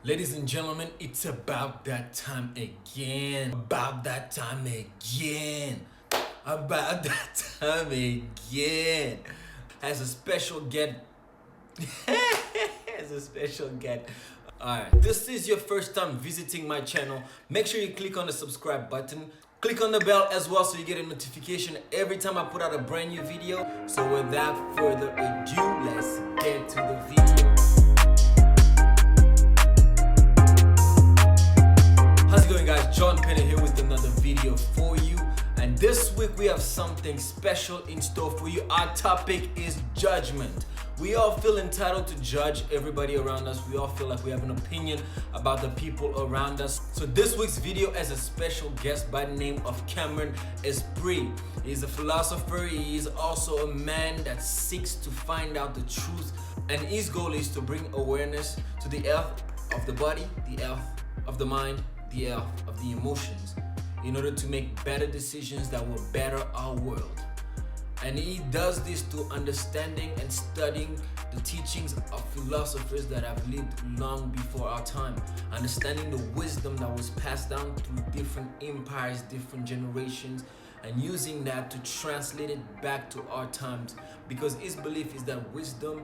Ladies and gentlemen, it's about that time again. About that time again. About that time again. As a special guest. As a special guest. Alright, this is your first time visiting my channel. Make sure you click on the subscribe button. Click on the bell as well so you get a notification every time I put out a brand new video. So without further ado, let's get to the video. How's it going, guys? John Penner here with another video for you, and this week we have something special in store for you. Our topic is judgment. We all feel entitled to judge everybody around us. We all feel like we have an opinion about the people around us. So this week's video has a special guest by the name of Cameron Esprit. He's a philosopher. He is also a man that seeks to find out the truth, and his goal is to bring awareness to the health of the body, the health of the mind, the health of the emotions, in order to make better decisions that will better our world. And he does this through understanding and studying the teachings of philosophers that have lived long before our time, understanding the wisdom that was passed down through different empires, different generations, and using that to translate it back to our times, because his belief is that wisdom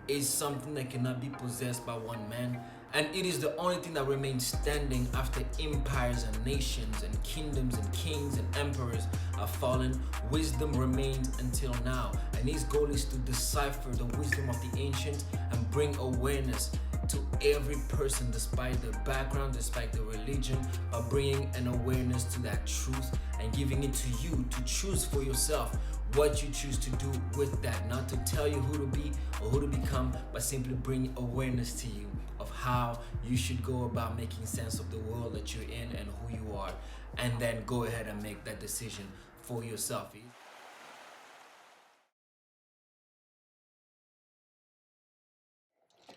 is something that cannot be possessed by one man, and it is the only thing that remains standing after empires and nations and kingdoms and kings and emperors have fallen. Wisdom remains until now, and his goal is to decipher the wisdom of the ancients and bring awareness to every person, despite the background, despite the religion, of bringing an awareness to that truth and giving it to you to choose for yourself what you choose to do with that. Not to tell you who to be or who to become, but simply bring awareness to you of how you should go about making sense of the world that you're in and who you are, and then go ahead and make that decision for yourself.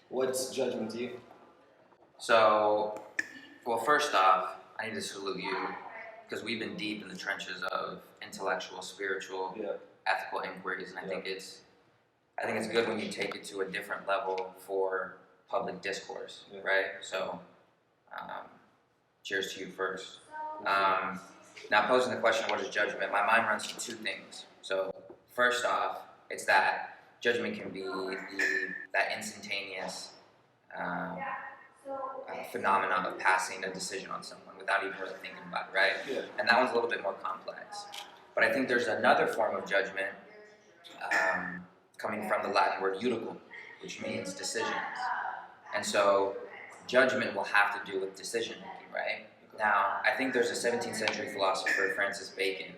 What's judgment to you? So, well, first off, I need to salute you because we've been deep in the trenches of intellectual, spiritual, ethical inquiries, and I think it's good when you take it to a different level for public discourse, right? So, cheers to you first. Now, posing the question, what is judgment? My mind runs to two things. So, first off, it's that judgment can be that instantaneous phenomenon of passing a decision on someone without even really thinking about it, right? Yeah. And that one's a little bit more complex. But I think there's another form of judgment coming from the Latin word judicum, which means decisions. And so judgment will have to do with decision making, right? Now, I think there's a 17th century philosopher, Francis Bacon,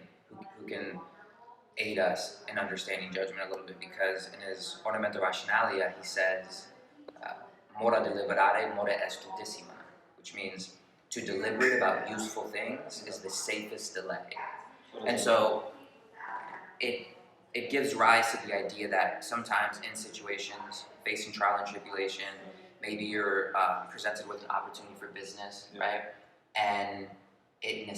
who can aid us in understanding judgment a little bit, because in his Ornamenta Rationalia, he says, mora deliberare, mora est tutissima, which means to deliberate about useful things is the safest delay. And so it gives rise to the idea that sometimes in situations facing trial and tribulation, maybe you're presented with an opportunity for business, right? And it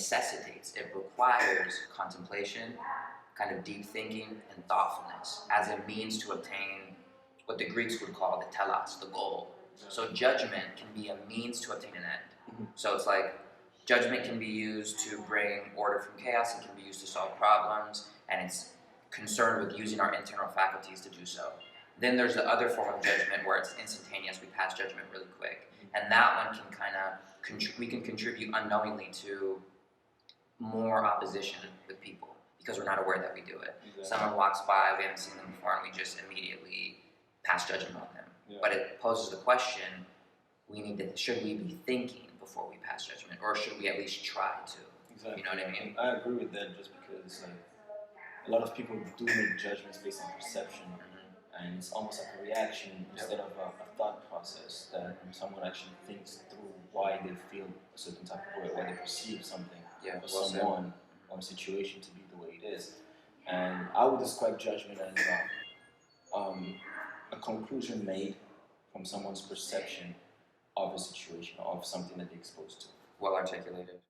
requires contemplation, kind of deep thinking and thoughtfulness as a means to obtain what the Greeks would call the telos, the goal. So judgment can be a means to obtain an end. So it's like judgment can be used to bring order from chaos, it can be used to solve problems, and it's concerned with using our internal faculties to do so. Then there's the other form of judgment where it's instantaneous, we pass judgment really quick. And that one can kind of, we can contribute unknowingly to more opposition with people because we're not aware that we do it. Exactly. Someone walks by, we haven't seen them before, and we just immediately pass judgment on them. Yeah. But it poses the question, should we be thinking before we pass judgment, or should we at least try to? Exactly. You know what I mean? I agree with that, just because a lot of people do make judgments based on perception, and it's almost like a reaction instead of a thought process that someone actually thinks through why they feel a certain type of way, why they perceive something or someone or a situation to be the way it is. And I would describe judgment as a conclusion made from someone's perception of a situation or of something that they're exposed to. Well articulated.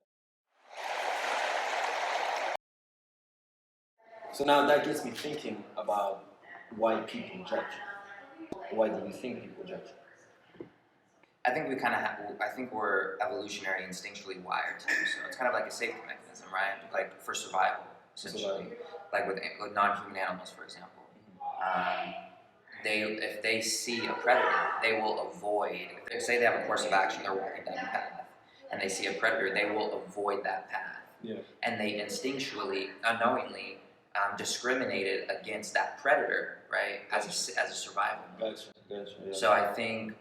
So now that gets me thinking about why people judge. Why do you think people judge? I think we kind of have. I think we're evolutionary, instinctually wired to do so. It's kind of like a safety mechanism, right? Like for survival, essentially. Like with non-human animals, for example. If they see a predator, they will avoid. If they say they have a course of action, they're walking down a path, and they see a predator, they will avoid that path. Yeah. And they instinctually, unknowingly, discriminated against that predator, right? As a survival mode. Gotcha. Yeah. So I think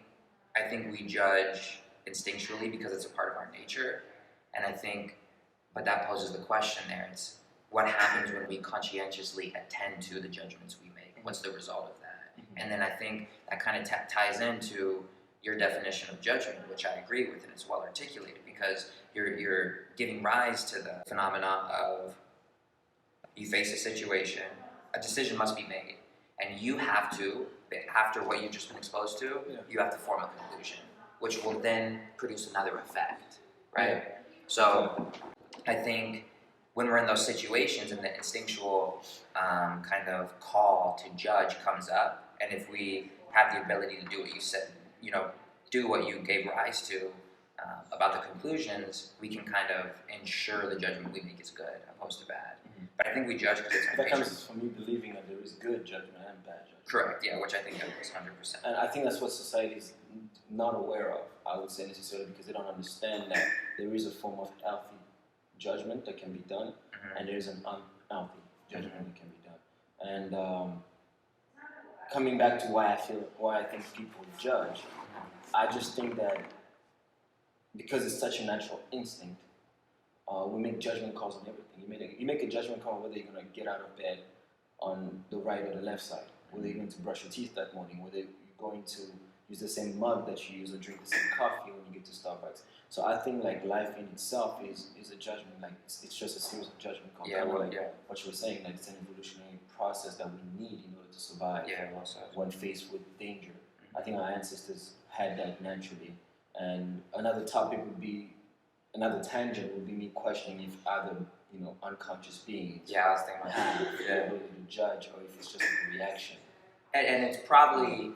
we judge instinctually because it's a part of our nature, and but that poses the question there. It's what happens when we conscientiously attend to the judgments we make? What's the result of that? Mm-hmm. And then I think that kind of ties into your definition of judgment, which I agree with, and it's well articulated because you're giving rise to the phenomena of you face a situation, a decision must be made, and you have to, after what you've just been exposed to, you have to form a conclusion, which will then produce another effect, right? Yeah. So I think when we're in those situations and the instinctual kind of call to judge comes up, and if we have the ability to do what you said, do what you gave rise to about the conclusions, we can kind of ensure the judgment we make is good opposed to bad. Mm-hmm. But I think we judge because it's our that nature. comes from you believing that there is good judgment and bad judgment. Correct, yeah, which I think is 100%. And I think that's what society is not aware of, I would say necessarily, because they don't understand that there is a form of healthy judgment that can be done, and there is an unhealthy judgment that can be done. And coming back to why I think people judge, I just think that because it's such a natural instinct, we make judgment calls on everything. You make a judgment call on whether you're going to get out of bed on the right or the left side, whether you're going to brush your teeth that morning, whether you're going to use the same mug that you use or drink the same coffee when you get to Starbucks. So I think like life in itself is a judgment, like it's just a series of judgment calls. Yeah, what you were saying, like it's an evolutionary process that we need in order to survive when faced with danger. Mm-hmm. I think our ancestors had that naturally. And another tangent would be me questioning if other, unconscious beings I was thinking about have the ability to judge, or if it's just a reaction. And it's probably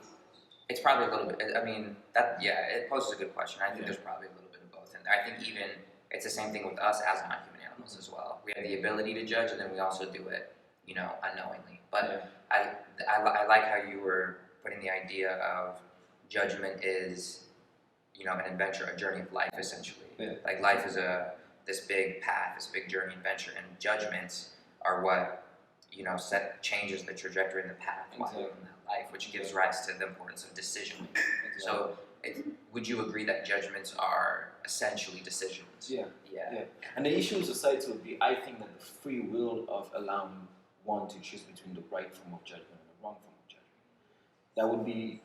a little bit. I mean, it poses a good question. I think there's probably a little bit of both, and I think even it's the same thing with us as non-human animals as well. We have the ability to judge, and then we also do it, unknowingly. But I like how you were putting the idea of judgment is, an adventure, a journey of life, essentially. Yeah. Like life is this big path, this big journey adventure, and judgments are what changes the trajectory and the path while in that life, which gives rise to the importance of decision making. Exactly. So, would you agree that judgments are essentially decisions? Yeah. And the issue in society would be, I think, that the free will of allowing one to choose between the right form of judgment and the wrong form of judgment. That would be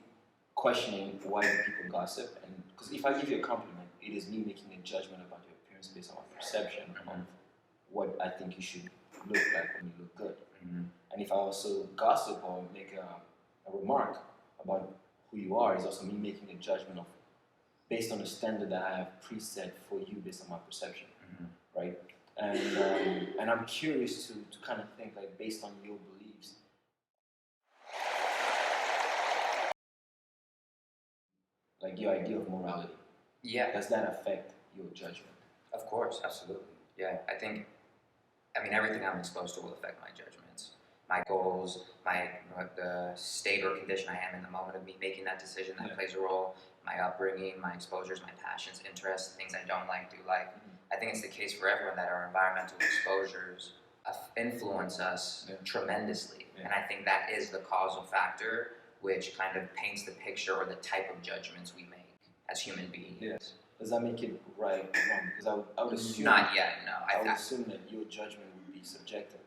questioning why do people gossip, and because if I give you a compliment, it is me making a judgment about your appearance based on my perception of what I think you should look like when you look good. Mm-hmm. And if I also gossip or make a remark about who you are, is also me making a judgment based on the standard that I have preset for you based on my perception, right? And I'm curious to kind of think, like, based on your beliefs, like your idea of morality. Yeah. Does that affect your judgment? Of course, absolutely. Yeah, I mean, everything I'm exposed to will affect my judgments, my goals, the state or condition I am in the moment of me making that decision. That plays a role. My upbringing, my exposures, my passions, interests, things I don't like, do like. I think it's the case for everyone that our environmental exposures influence us tremendously, and I think that is the causal factor which kind of paints the picture or the type of judgments we make as human beings. Yes. Does that make it right or wrong? Because I would assume... Not yet, no. I would assume that your judgment would be subjective,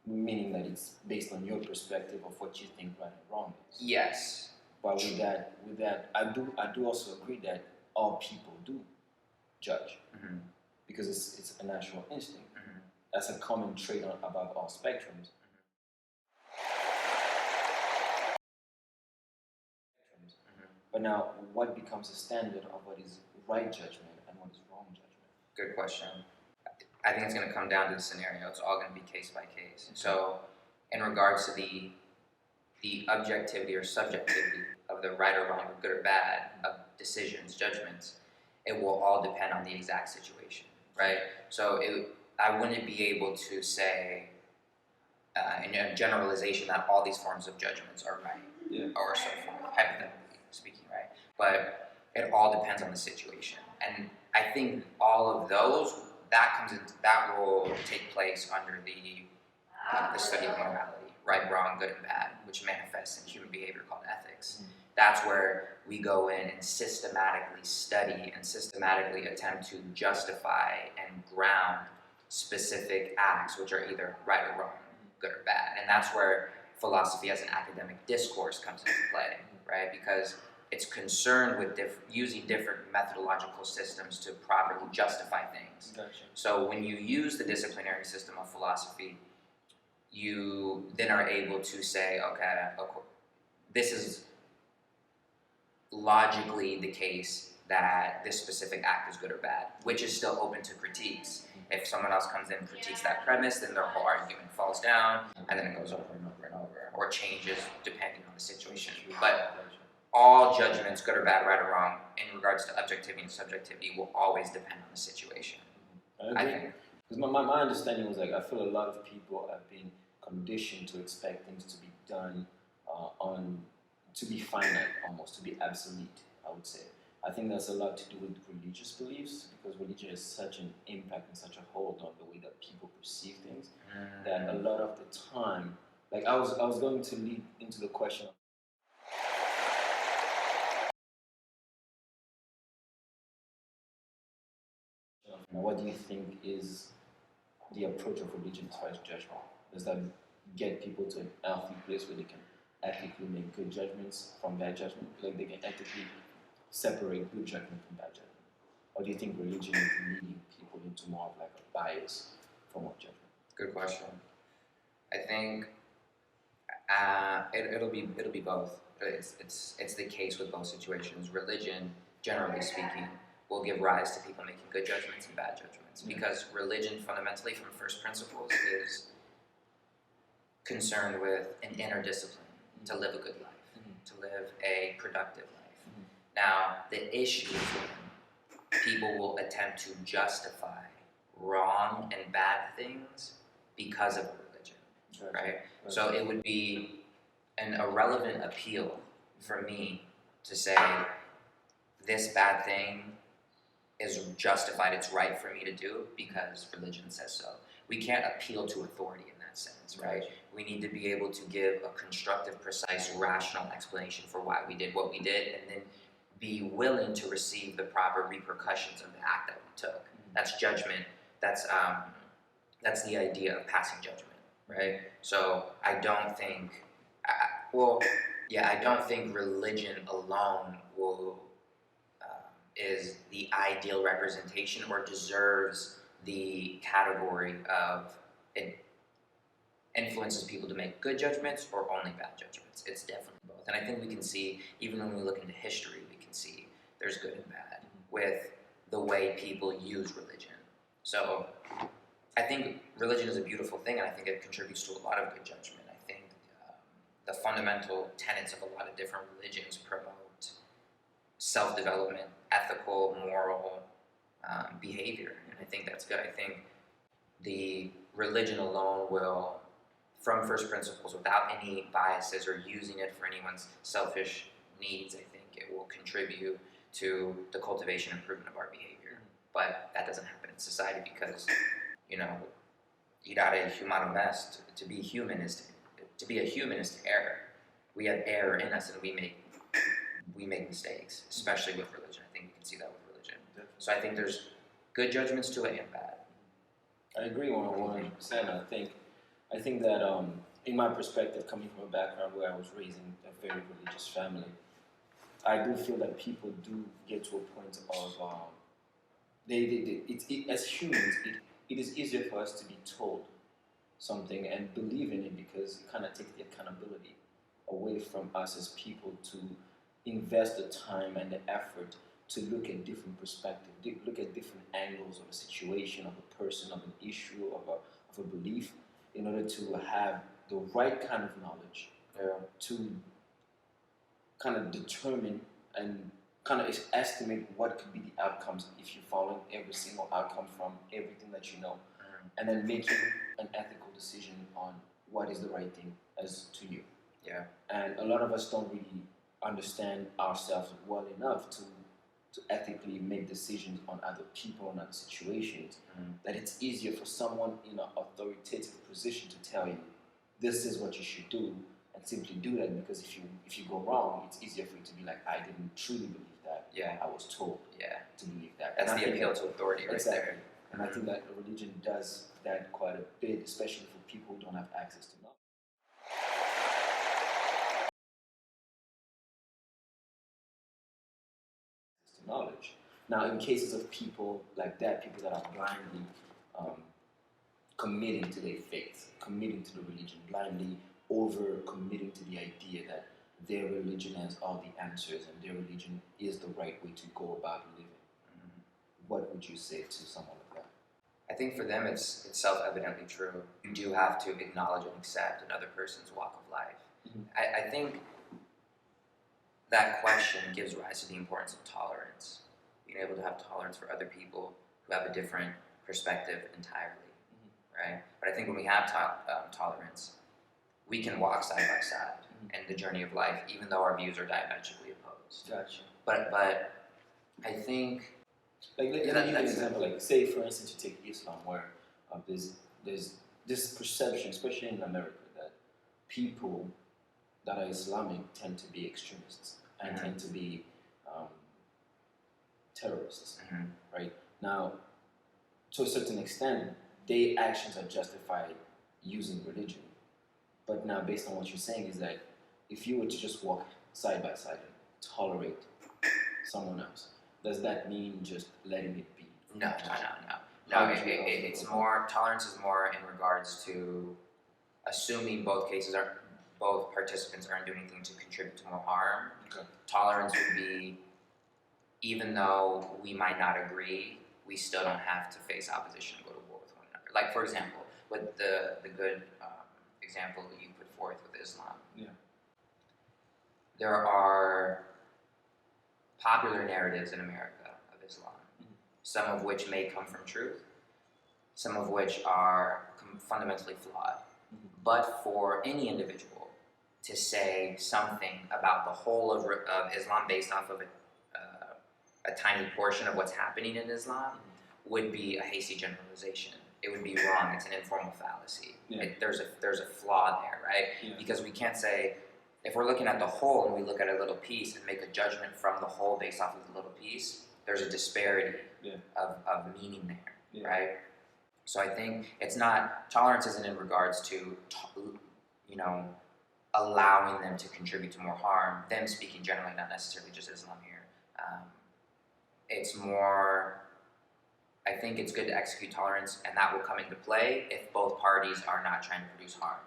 meaning that it's based on your perspective of what you think right and wrong is. Yes. But with that, I do also agree that all people do judge, because it's a natural instinct. That's a common trait above all spectrums. But now, what becomes a standard of what is right judgment and what is wrong judgment? Good question. I think it's going to come down to the scenario. It's all going to be case by case. So, in regards to the objectivity or subjectivity of the right or wrong, or good or bad, of decisions, judgments, it will all depend on the exact situation, right? So I wouldn't be able to say in a generalization that all these forms of judgments are right, or so forth, hypothetically speaking, right? But it all depends on the situation, and I think all of those that will take place under the study of morality, right, wrong, good, and bad, which manifests in human behavior called ethics. That's where we go in and systematically study and systematically attempt to justify and ground specific acts, which are either right or wrong, good or bad. And that's where philosophy as an academic discourse comes into play, right? Because it's concerned with using different methodological systems to properly justify things. Gotcha. So when you use the disciplinary system of philosophy, you then are able to say, okay, this is logically the case that this specific act is good or bad, which is still open to critiques. If someone else comes in and critiques that premise, then their whole argument falls down, and then it goes over and over and over, or changes depending on the situation. But all judgments, good or bad, right or wrong, in regards to objectivity and subjectivity, will always depend on the situation. I think. Because my understanding was like, I feel a lot of people have been conditioned to expect things to be done to be finite, almost, to be absolute, I would say. I think that's a lot to do with religious beliefs, because religion has such an impact and such a hold on the way that people perceive things, that a lot of the time, like I was going to lead into the question. Now, what do you think is the approach of religion as far as judgment? Does that get people to an healthy place where they can ethically make good judgments from bad judgment? Like they can ethically separate good judgment from bad judgment? Or do you think religion is leading people into more of like a bias form of judgment? Good question. I think it'll be both. It's the case with both situations. Religion, generally speaking, will give rise to people making good judgments and bad judgments, because religion, fundamentally, from first principles, is concerned with an inner discipline to live a good life, to live a productive life. Now, the issue is when people will attempt to justify wrong and bad things because of religion, right? So it would be an irrelevant appeal for me to say this bad thing is justified, it's right for me to do because religion says so. We can't appeal to authority in that sense, right? We need to be able to give a constructive, precise, rational explanation for why we did what we did, and then be willing to receive the proper repercussions of the act that we took. That's judgment. That's the idea of passing judgment, right? So I don't think, I don't think religion alone is the ideal representation or deserves the category of it influences people to make good judgments or only bad judgments. It's definitely both. And I think we can see, even when we look into history, we can see there's good and bad with the way people use religion. So I think religion is a beautiful thing, and I think it contributes to a lot of good judgment. I think the fundamental tenets of a lot of different religions promote self-development, ethical, moral behavior, and I think that's good. I think the religion alone will, from first principles, without any biases or using it for anyone's selfish needs, I think it will contribute to the cultivation and improvement of our behavior. But that doesn't happen in society because, idare humanum est, to be human is to be a human is to err. We have error in us, and we make mistakes, especially with religion. I think we can see that with religion. So I think there's good judgments to it and bad. I agree 100%. I think that in my perspective, coming from a background where I was raised in a very religious family, I do feel that people do get to a point of as humans, it is easier for us to be told something and believe in it, because it kind of takes the accountability away from us as people to invest the time and the effort to look at different perspectives, look at different angles of a situation, of a person, of an issue, of a belief, in order to have the right kind of knowledge to kind of determine and kind of estimate what could be the outcomes if you're following every single outcome from everything that you know, and then making an ethical decision on what is the right thing as to you. Yeah. And a lot of us don't really understand ourselves well enough to ethically make decisions on other people and other situations. That it's easier for someone in an authoritative position to tell you this is what you should do, and simply do that, because if you go wrong, it's easier for you to be like, I didn't truly believe that. Yeah. I was told to believe that. That's and the appeal to authority right exactly. there. And I think that religion does that quite a bit, especially for people who don't have access to knowledge. Knowledge. Now, in cases of people like that, people that are blindly committing to their faith, committing to the religion, blindly over committing to the idea that their religion has all the answers and their religion is the right way to go about living, what would you say to someone like that? I think for them it's self-evidently true. You do have to acknowledge and accept another person's walk of life. I think that question gives rise to the importance of tolerance. Being able to have tolerance for other people who have a different perspective entirely, right? But I think when we have tolerance, we can walk side by side in the journey of life, even though our views are diametrically opposed. Gotcha. But I think like let me give you an example. Like, say for instance, you take Islam, where there's this perception, especially in America, that people that are Islamic tend to be extremists and tend to be terrorists, right? Now, to a certain extent, their actions are justified using religion. But now, based on what you're saying, is that if you were to just walk side by side and tolerate someone else, does that mean just letting it be? No. It's more, tolerance is more in regards to assuming both participants aren't doing anything to contribute to more harm. Okay. Tolerance would be, even though we might not agree, we still don't have to face opposition and go to war with one another. Like, for example, with the good example that you put forth with Islam. Yeah. There are popular narratives in America of Islam, some of which may come from truth, some of which are fundamentally flawed. But for any individual to say something about the whole of Islam based off of a tiny portion of what's happening in Islam would be a hasty generalization. It would be wrong. It's an informal fallacy. Yeah. There's a flaw there, right? Yeah. Because we can't say, if we're looking at the whole and we look at a little piece and make a judgment from the whole based off of the little piece, there's a disparity of meaning there, right? So I think it's not, tolerance isn't in regards to, allowing them to contribute to more harm, them speaking generally, not necessarily just Islam here. It's more, I think it's good to execute tolerance, and that will come into play if both parties are not trying to produce harm.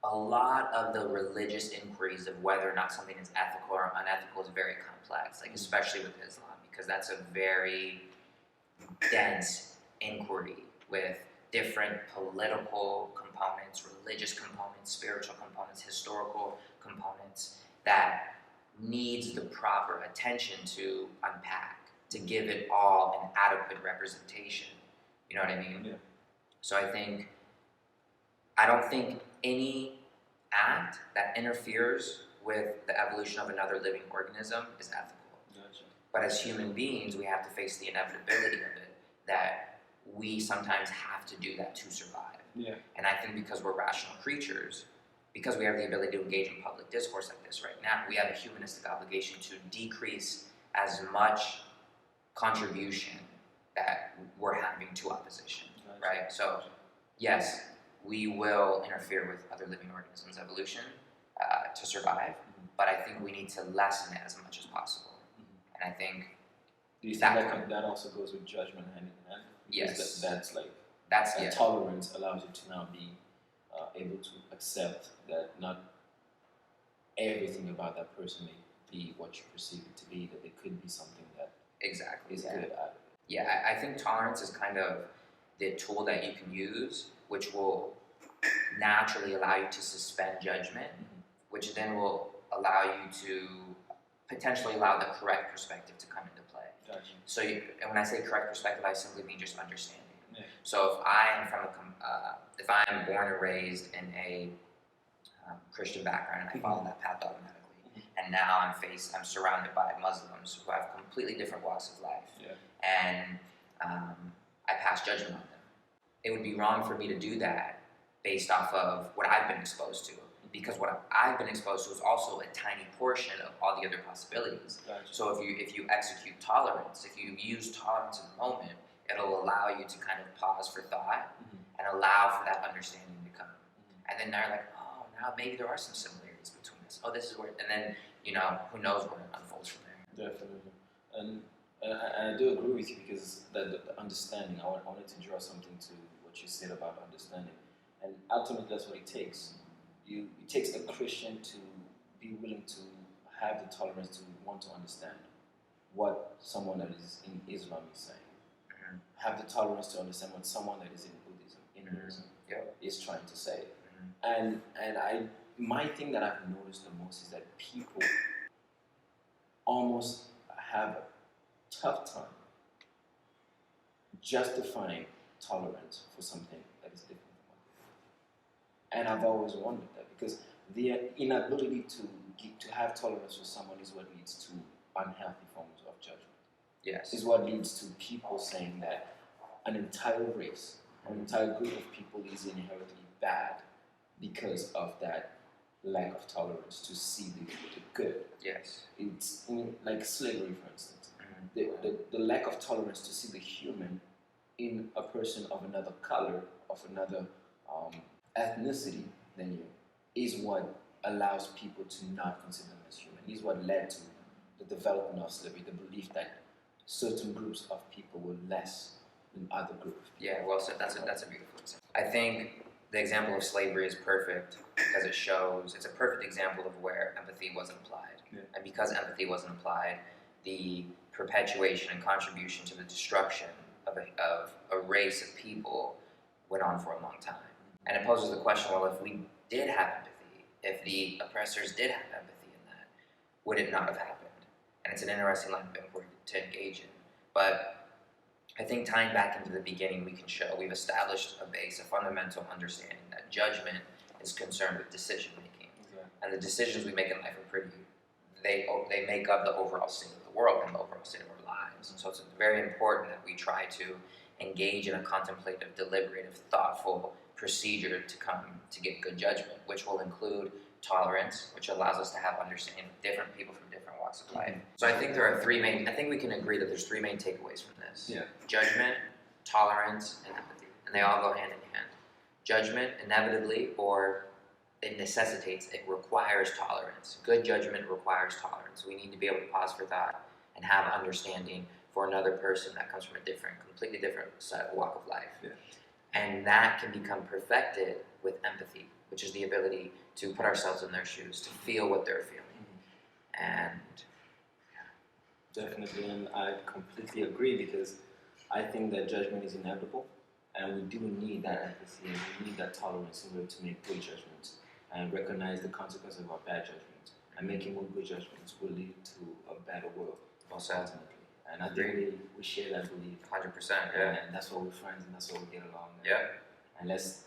A lot of the religious inquiries of whether or not something is ethical or unethical is very complex, like especially with Islam, because that's a very dense inquiry with different political components, religious components, spiritual components, historical components that needs the proper attention to unpack, to give it all an adequate representation. You know what I mean? Yeah. So I don't think any act that interferes with the evolution of another living organism is ethical. Gotcha. But as human beings, we have to face the inevitability of it, that we sometimes have to do that to survive. Yeah. And I think because we're rational creatures, because we have the ability to engage in public discourse like this right now, we have a humanistic obligation to decrease as much contribution that we're having to opposition, Gotcha. right? So, yes, we will interfere with other living organisms' evolution to survive, but I think we need to lessen it as much as possible. And I think do you think that also goes with judgment hand in hand? Because yes. that's tolerance allows you to now be able to accept that not everything about that person may be what you perceive it to be, that there could be something that is good out of it. Yeah, I think tolerance is kind of the tool that you can use, which will naturally allow you to suspend judgment, which then will allow you to potentially allow the correct perspective to come into play. Gotcha. So, and when I say correct perspective, I simply mean just understanding. Yeah. So, if I am if I am born and raised in a Christian background and I follow that path automatically, and now I'm surrounded by Muslims who have completely different walks of life, and I pass judgment on them. It would be wrong for me to do that based off of what I've been exposed to, because what I've been exposed to is also a tiny portion of all the other possibilities. Gotcha. So if you execute tolerance, if you use tolerance in the moment, it'll allow you to kind of pause for thought and allow for that understanding to come. And then they're like, oh, now maybe there are some similarities between us. Oh, this is where, and then, who knows where it unfolds from there. Definitely. And I do agree with you, because the understanding, I wanted to draw something to what you said about understanding. And ultimately, that's what it takes. It takes a Christian to be willing to have the tolerance to want to understand what someone that is in Islam is saying. Have the tolerance to understand what someone that is in Buddhism, Hinduism, is trying to say. And my thing that I've noticed the most is that people almost have a tough time justifying tolerance for something that is different from what they do. And I've always wondered that, because the inability to have tolerance for someone is what leads to unhealthy forms of judgment. Yes. Is what leads to people saying that an entire race, an entire group of people is inherently bad because of that lack of tolerance to see the good. Yes. It's like slavery, for instance. The lack of tolerance to see the human in a person of another color, of another ethnicity than you, is what allows people to not consider them as human. Is what led to the development of slavery, the belief that certain groups of people were less than other groups. Yeah, well said. That's a beautiful example. I think the example of slavery is perfect because it's a perfect example of where empathy wasn't applied. Yeah. And because empathy wasn't applied, the perpetuation and contribution to the destruction of a race of people went on for a long time. And it poses the question, well, if we did have empathy, if the oppressors did have empathy in that, would it not have happened? And it's an interesting line of inquiry to engage in. But I think tying back into the beginning, we can show we've established a base, a fundamental understanding that judgment is concerned with decision making. Exactly. And the decisions we make in life are they make up the overall state of the world and the overall state of our lives. And so it's very important that we try to engage in a contemplative, deliberative, thoughtful procedure to get good judgment, which will include tolerance, which allows us to have understanding of different people from different walks of life. So I think I think we can agree that there's three main takeaways from this. Yeah. Judgment, tolerance, and empathy. And they all go hand in hand. Judgment, inevitably, or it requires tolerance. Good judgment requires tolerance. We need to be able to pause for thought and have understanding for another person that comes from a completely different walk of life. Yeah. And that can become perfected with empathy, which is the ability to put ourselves in their shoes, to feel what they're feeling. And definitely, and I completely agree, because I think that judgment is inevitable, and we do need that empathy, and we need that tolerance in order to make good judgments and recognize the consequences of our bad judgments. And making more good judgments will lead to a better world, ultimately. And I think we share that belief. 100%, yeah. And that's why we're friends, and that's why we get along. Yeah. And let's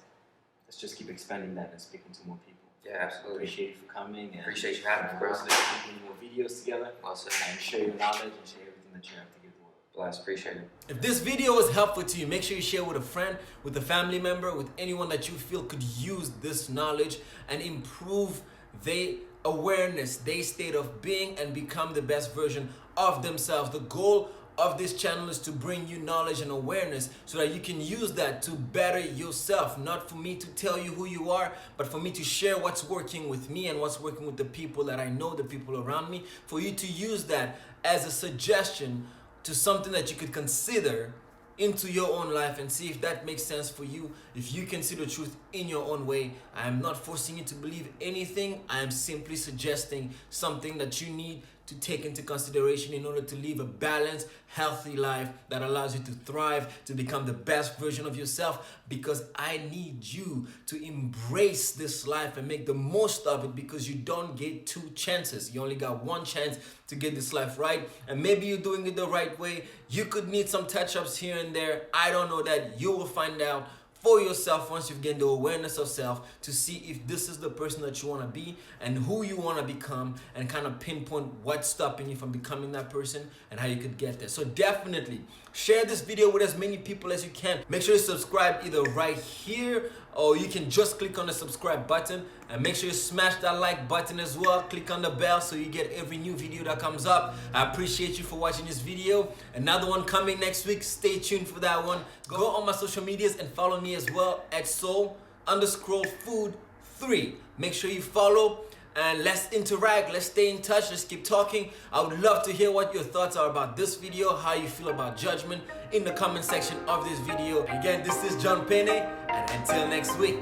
just keep expanding that and speaking to more people. Yeah, absolutely. Appreciate you for coming. And appreciate you having me, bro. Making more videos together. Well said. And share your knowledge and share everything that you have to give the world. Bless, appreciate it. If this video was helpful to you, make sure you share with a friend, with a family member, with anyone that you feel could use this knowledge and improve their awareness, their state of being, and become the best version of themselves. The goal of this channel is to bring you knowledge and awareness so that you can use that to better yourself. Not for me to tell you who you are, but for me to share what's working with me and what's working with the people that I know, the people around me, for you to use that as a suggestion to something that you could consider into your own life and see if that makes sense for you, if you can see the truth in your own way. I am not forcing you to believe anything. I am simply suggesting something that you need to take into consideration in order to live a balanced, healthy life that allows you to thrive, to become the best version of yourself. Because I need you to embrace this life and make the most of it, because you don't get two chances. You only got one chance to get this life right, and maybe you're doing it the right way. You could need some touch-ups here and there. I don't know that. You will find out for yourself once you've gained the awareness of self, to see if this is the person that you want to be and who you want to become, and kind of pinpoint what's stopping you from becoming that person and how you could get there. So definitely share this video with as many people as you can. Make sure you subscribe either right here, or you can just click on the subscribe button, and make sure you smash that like button as well. Click on the bell so you get every new video that comes up. I appreciate you for watching this video. Another one coming next week. Stay tuned for that one. Go on my social medias and follow me as well at soul_food3. Make sure you follow, and let's interact, let's stay in touch, let's keep talking. I would love to hear what your thoughts are about this video, how you feel about judgment, in the comment section of this video. Again, this is John Penne, and until next week.